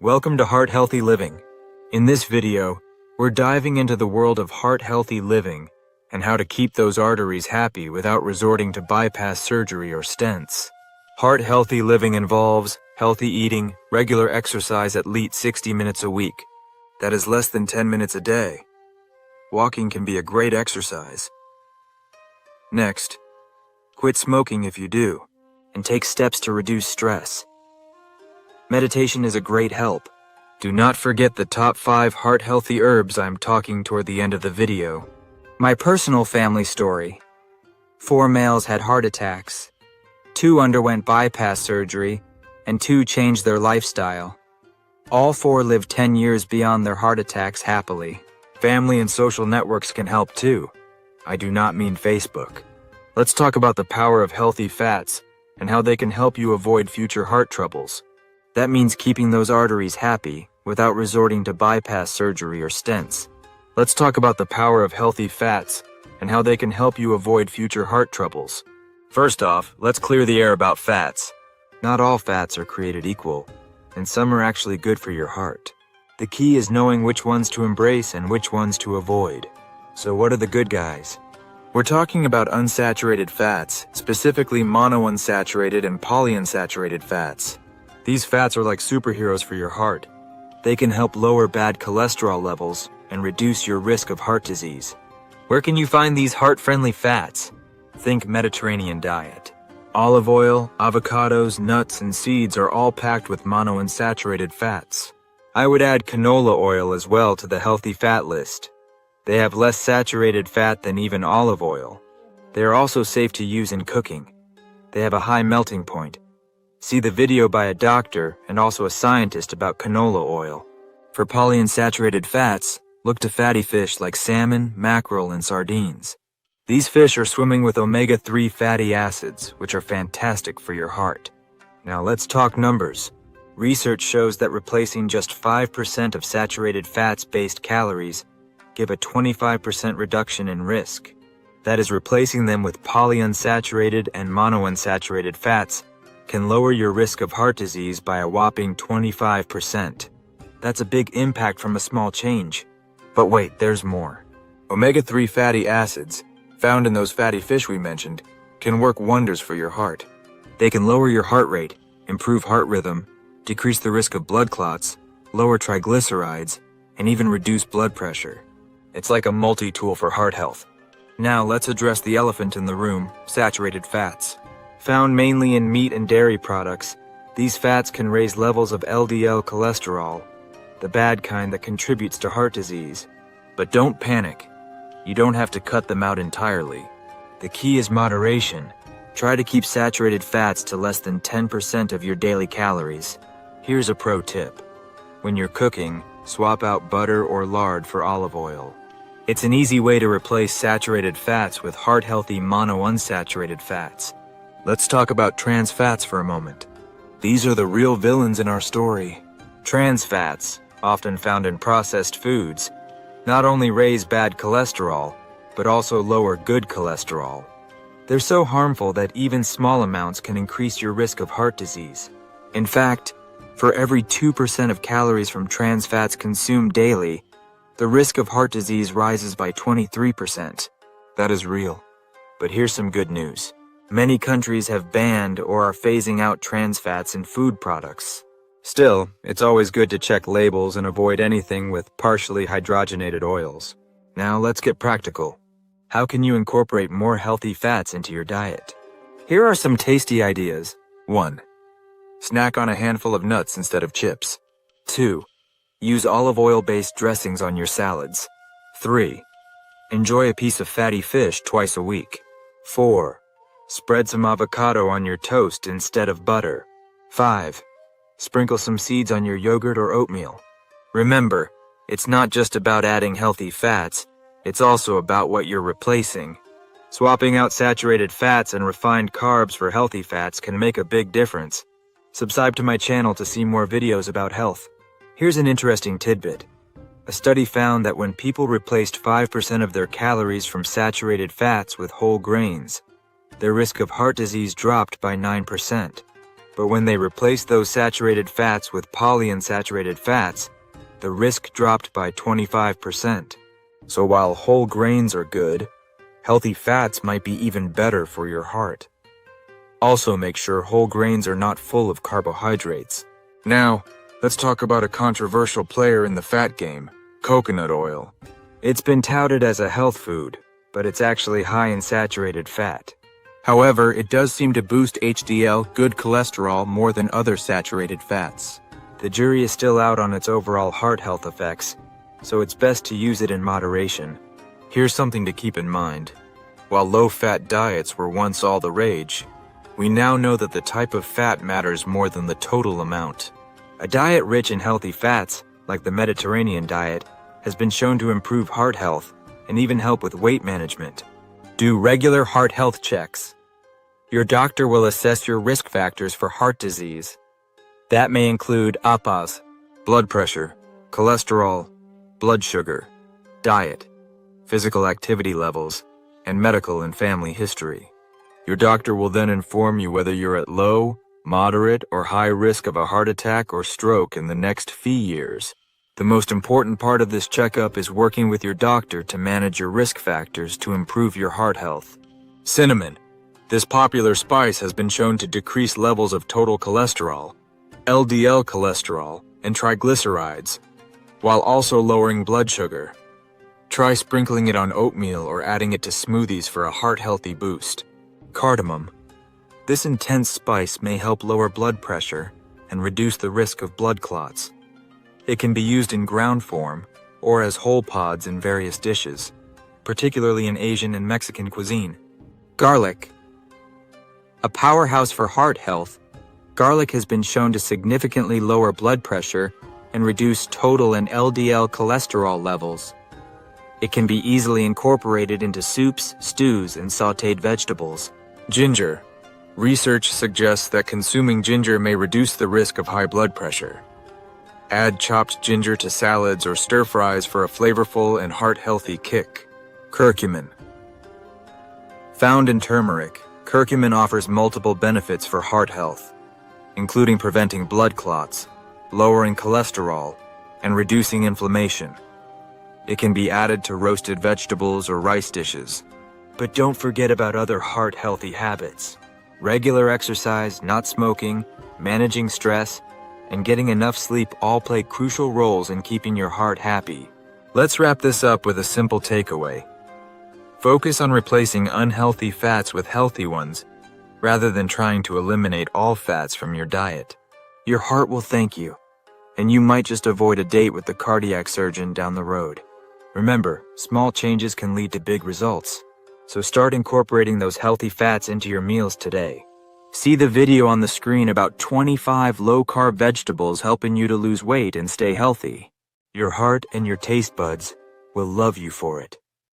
Welcome to Heart Healthy Living. In this video, we're diving into the world of heart healthy living and how to keep those arteries happy without resorting to bypass surgery or stents. Heart healthy living involves healthy eating, regular exercise at least 60 minutes a week. That is less than 10 minutes a day. Walking can be a great exercise. Next, quit smoking if you do, and take steps to reduce stress. Meditation is a great help. Do not forget the top 5 heart-healthy herbs I'm talking toward the end of the video. My personal family story. 4 males had heart attacks. 2 underwent bypass surgery, and 2 changed their lifestyle. All 4 lived 10 years beyond their heart attacks happily. Family and social networks can help too. I do not mean Facebook. Let's talk about the power of healthy fats and how they can help you avoid future heart troubles. That means keeping those arteries happy without resorting to bypass surgery or stents. Let's talk about the power of healthy fats and how they can help you avoid future heart troubles. First off, let's clear the air about fats. Not all fats are created equal, and some are actually good for your heart. The key is knowing which ones to embrace and which ones to avoid. So what are the good guys? We're talking about unsaturated fats, specifically monounsaturated and polyunsaturated fats. These fats are like superheroes for your heart. They can help lower bad cholesterol levels and reduce your risk of heart disease. Where can you find these heart-friendly fats? Think Mediterranean diet. Olive oil, avocados, nuts, and seeds are all packed with monounsaturated fats. I would add canola oil as well to the healthy fat list. They have less saturated fat than even olive oil. They are also safe to use in cooking. They have a high melting point. See the video by a doctor and also a scientist about canola oil. For polyunsaturated fats, look to fatty fish like salmon, mackerel, and sardines. These fish are swimming with omega-3 fatty acids, which are fantastic for your heart. Now let's talk numbers. Research shows that replacing just 5% of saturated fats-based calories give a 25% reduction in risk. That is, replacing them with polyunsaturated and monounsaturated fats can lower your risk of heart disease by a whopping 25%. That's a big impact from a small change. But wait, there's more. Omega-3 fatty acids, found in those fatty fish we mentioned, can work wonders for your heart. They can lower your heart rate, improve heart rhythm, decrease the risk of blood clots, lower triglycerides, and even reduce blood pressure. It's like a multi-tool for heart health. Now let's address the elephant in the room, saturated fats. Found mainly in meat and dairy products, these fats can raise levels of LDL cholesterol, the bad kind that contributes to heart disease. But don't panic. You don't have to cut them out entirely. The key is moderation. Try to keep saturated fats to less than 10% of your daily calories. Here's a pro tip. When you're cooking, swap out butter or lard for olive oil. It's an easy way to replace saturated fats with heart-healthy monounsaturated fats. Let's talk about trans fats for a moment. These are the real villains in our story. Trans fats, often found in processed foods, not only raise bad cholesterol, but also lower good cholesterol. They're so harmful that even small amounts can increase your risk of heart disease. In fact, for every 2% of calories from trans fats consumed daily, the risk of heart disease rises by 23%. That is real. But here's some good news. Many countries have banned or are phasing out trans fats in food products. Still, it's always good to check labels and avoid anything with partially hydrogenated oils. Now let's get practical. How can you incorporate more healthy fats into your diet? Here are some tasty ideas. 1. Snack on a handful of nuts instead of chips. 2. Use olive oil-based dressings on your salads. 3. Enjoy a piece of fatty fish twice a week. 4. Spread some avocado on your toast instead of butter. 5. Sprinkle some seeds on your yogurt or oatmeal. Remember, it's not just about adding healthy fats, it's also about what you're replacing. Swapping out saturated fats and refined carbs for healthy fats can make a big difference. Subscribe to my channel to see more videos about health. Here's an interesting tidbit. A study found that when people replaced 5% of their calories from saturated fats with whole grains, their risk of heart disease dropped by 9%. But when they replaced those saturated fats with polyunsaturated fats, the risk dropped by 25%. So while whole grains are good, healthy fats might be even better for your heart. Also make sure whole grains are not full of carbohydrates. Now, let's talk about a controversial player in the fat game, coconut oil. It's been touted as a health food, but it's actually high in saturated fat. However, it does seem to boost HDL, good cholesterol, more than other saturated fats. The jury is still out on its overall heart health effects, so it's best to use it in moderation. Here's something to keep in mind. While low-fat diets were once all the rage, we now know that the type of fat matters more than the total amount. A diet rich in healthy fats, like the Mediterranean diet, has been shown to improve heart health and even help with weight management. Do regular heart health checks. Your doctor will assess your risk factors for heart disease. That may include APAs, blood pressure, cholesterol, blood sugar, diet, physical activity levels, and medical and family history. Your doctor will then inform you whether you're at low, moderate, or high risk of a heart attack or stroke in the next few years. The most important part of this checkup is working with your doctor to manage your risk factors to improve your heart health. Cinnamon. This popular spice has been shown to decrease levels of total cholesterol, LDL cholesterol, and triglycerides, while also lowering blood sugar. Try sprinkling it on oatmeal or adding it to smoothies for a heart-healthy boost. Cardamom. This intense spice may help lower blood pressure and reduce the risk of blood clots. It can be used in ground form or as whole pods in various dishes, particularly in Asian and Mexican cuisine. Garlic. A powerhouse for heart health, garlic has been shown to significantly lower blood pressure and reduce total and LDL cholesterol levels. It can be easily incorporated into soups, stews, and sautéed vegetables. Ginger. Research suggests that consuming ginger may reduce the risk of high blood pressure. Add chopped ginger to salads or stir-fries for a flavorful and heart-healthy kick. Curcumin. Found in turmeric, curcumin offers multiple benefits for heart health, including preventing blood clots, lowering cholesterol, and reducing inflammation. It can be added to roasted vegetables or rice dishes. But don't forget about other heart-healthy habits. Regular exercise, not smoking, managing stress, and getting enough sleep all play crucial roles in keeping your heart happy. Let's wrap this up with a simple takeaway. Focus on replacing unhealthy fats with healthy ones, rather than trying to eliminate all fats from your diet. Your heart will thank you, and you might just avoid a date with the cardiac surgeon down the road. Remember, small changes can lead to big results. So start incorporating those healthy fats into your meals today. See the video on the screen about 25 low-carb vegetables helping you to lose weight and stay healthy. Your heart and your taste buds will love you for it.